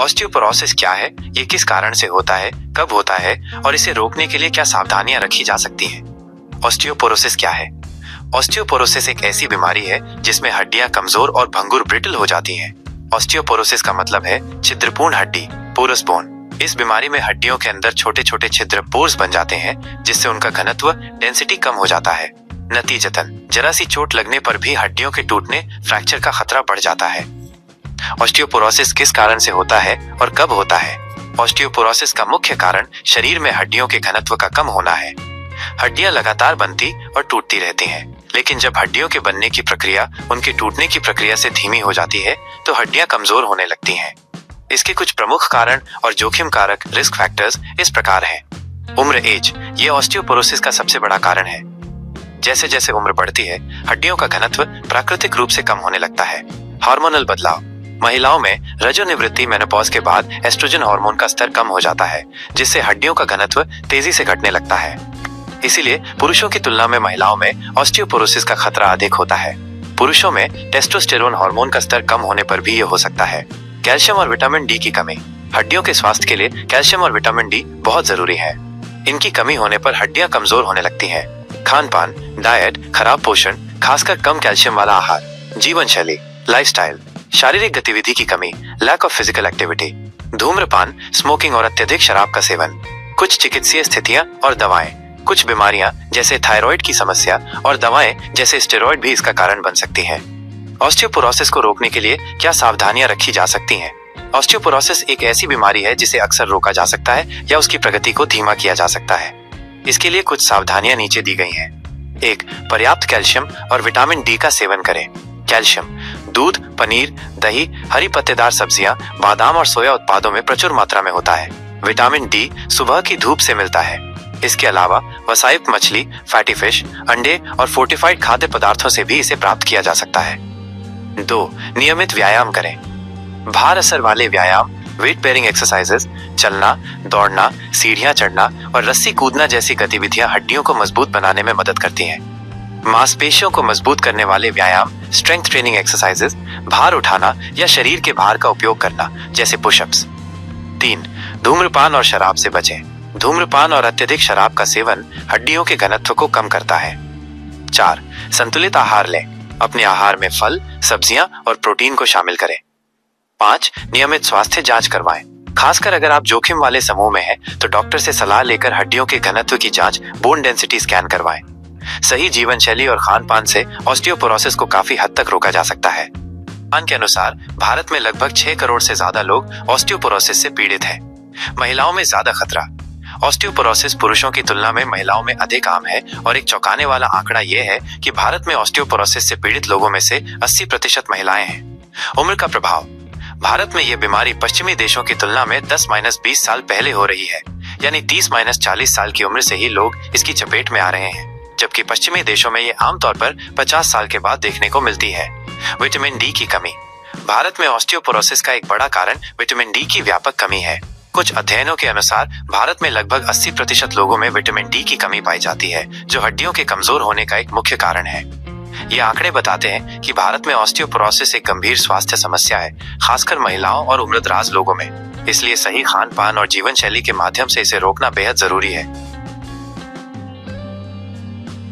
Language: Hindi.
ऑस्टियोपोरोसिस क्या है, ये किस कारण से होता है, कब होता है और इसे रोकने के लिए क्या सावधानियां रखी जा सकती हैं। ऑस्टियोपोरोसिस क्या है? ऑस्टियोपोरोसिस एक ऐसी बीमारी है जिसमें हड्डियां कमजोर और भंगुर ब्रिटल हो जाती हैं। ऑस्टियोपोरोसिस का मतलब है छिद्रपूर्ण हड्डी, पोरस बोन। इस बीमारी में हड्डियों के अंदर छोटे छोटे छिद्र, पोर्स बन जाते हैं, जिससे उनका घनत्व, डेंसिटी कम हो जाता है। नतीजतन जरा सी चोट लगने पर भी हड्डियों के टूटने, फ्रैक्चर का खतरा बढ़ जाता है। ऑस्टियोपोरोसिस किस कारण से होता है और कब होता है? ऑस्टियोपोरोसिस का मुख्य कारण शरीर में हड्डियों के घनत्व का कम होना है। हड्डियां लगातार बनती और टूटती रहती हैं, लेकिन जब हड्डियों के बनने की प्रक्रिया उनके टूटने की प्रक्रिया से धीमी हो जाती है तो हड्डियां कमजोर होने लगती हैं। इसके कुछ प्रमुख कारण और जोखिम कारक, रिस्क फैक्टर्स इस प्रकार हैं। उम्र, एज, ये ऑस्टियोपोरोसिस का सबसे बड़ा कारण है। जैसे जैसे उम्र बढ़ती है, हड्डियों का घनत्व प्राकृतिक रूप से कम होने लगता है। हार्मोनल बदलाव, महिलाओं में रजोनिवृत्ति, मेनोपॉज के बाद एस्ट्रोजन हार्मोन का स्तर कम हो जाता है, जिससे हड्डियों का घनत्व तेजी से घटने लगता है। इसीलिए पुरुषों की तुलना में महिलाओं में ऑस्टियोपोरोसिस का खतरा अधिक होता है। पुरुषों में टेस्टोस्टेरोन हार्मोन का स्तर कम होने पर भी ये हो सकता है। कैल्शियम और विटामिन डी की कमी, हड्डियों के स्वास्थ्य के लिए कैल्शियम और विटामिन डी बहुत जरूरी है। इनकी कमी होने पर हड्डियां कमजोर होने लगती हैं। खान पान, डाइट, खराब पोषण, खासकर कम कैल्शियम वाला आहार, जीवन शैली, लाइफस्टाइल, शारीरिक गतिविधि की कमी, लैक ऑफ फिजिकल एक्टिविटी, धूम्रपान, स्मोकिंग और अत्यधिक शराब का सेवन, कुछ चिकित्सीय स्थितियां और दवाएं, कुछ बीमारियां जैसे थायराइड की समस्या और दवाएं जैसे स्टेरॉइड भी इसका कारण बन सकती हैं। ऑस्टियोपोरोसिस को रोकने के लिए क्या सावधानियां रखी जा सकती हैं? ऑस्टियोपोरोसिस एक ऐसी बीमारी है जिसे अक्सर रोका जा सकता है या उसकी प्रगति को धीमा किया जा सकता है। इसके लिए कुछ सावधानियां नीचे दी गई हैं। 1. पर्याप्त कैल्शियम और विटामिन डी का सेवन करें। कैल्शियम दूध, पनीर, दही, हरी पत्तेदार सब्जियां, बादाम और सोया उत्पादों में प्रचुर मात्रा में होता है। विटामिन डी सुबह की धूप से मिलता है। इसके अलावा वसायुक्त मछली, फैटी फिश, अंडे और फोर्टिफाइड खाद्य पदार्थों से भी इसे प्राप्त किया जा सकता है। 2. नियमित व्यायाम करें। भार असर वाले व्यायाम, वेट बेयरिंग एक्सरसाइजेस, चलना, दौड़ना, सीढ़ियां चढ़ना और रस्सी कूदना जैसी गतिविधियां हड्डियों को मजबूत बनाने में मदद करती हैं। मांसपेशियों को मजबूत करने वाले व्यायाम, स्ट्रेंथ ट्रेनिंग एक्सरसाइजेस, भार उठाना या शरीर के भार का उपयोग करना जैसे पुशअप्स। 3. धूम्रपान और शराब से बचें। धूम्रपान और अत्यधिक शराब का सेवन हड्डियों के घनत्व को कम करता है। 4. संतुलित आहार लें। अपने आहार में फल, सब्जियां और प्रोटीन को शामिल करें। 5. नियमित स्वास्थ्य जांच करवाएं। खासकर अगर आप जोखिम वाले समूह में हैं, तो डॉक्टर से सलाह लेकर हड्डियों के घनत्व की जांच, बोन डेंसिटी स्कैन करवाएं। सही जीवन शैली और खान पान से ऑस्टियोपोरोसिस को काफी हद तक रोका जा सकता है। अनुमान के अनुसार भारत में लगभग 6 करोड़ से ज्यादा लोग ऑस्टियोपोरोसिस से पीड़ित हैं। महिलाओं में ज्यादा खतरा। ऑस्टियोपोरोसिस पुरुषों की तुलना में महिलाओं में अधिक आम है और एक चौंकाने वाला आंकड़ा यह है कि भारत में ऑस्टियोपोरोसिस से पीड़ित लोगों में से 80% महिलाएं हैं। उम्र का प्रभाव, भारत में यह बीमारी पश्चिमी देशों की तुलना में 10-20 साल पहले हो रही है, यानी 30-40 साल की उम्र से ही लोग इसकी चपेट में आ रहे हैं, जबकि पश्चिमी देशों में ये आमतौर पर 50 साल के बाद देखने को मिलती है। विटामिन डी की कमी, भारत में ऑस्टियोपोरोसिस का एक बड़ा कारण विटामिन डी की व्यापक कमी है। कुछ अध्ययनों के अनुसार भारत में लगभग 80% लोगों में विटामिन डी की कमी पाई जाती है, जो हड्डियों के कमजोर होने का एक मुख्य कारण है। ये आंकड़े बताते हैं कि भारत में ऑस्टियोपोरोसिस एक गंभीर स्वास्थ्य समस्या है, खासकर महिलाओं और उम्रदराज लोगों में। इसलिए सही खान पान और जीवन शैली के माध्यम से इसे रोकना बेहद जरूरी है।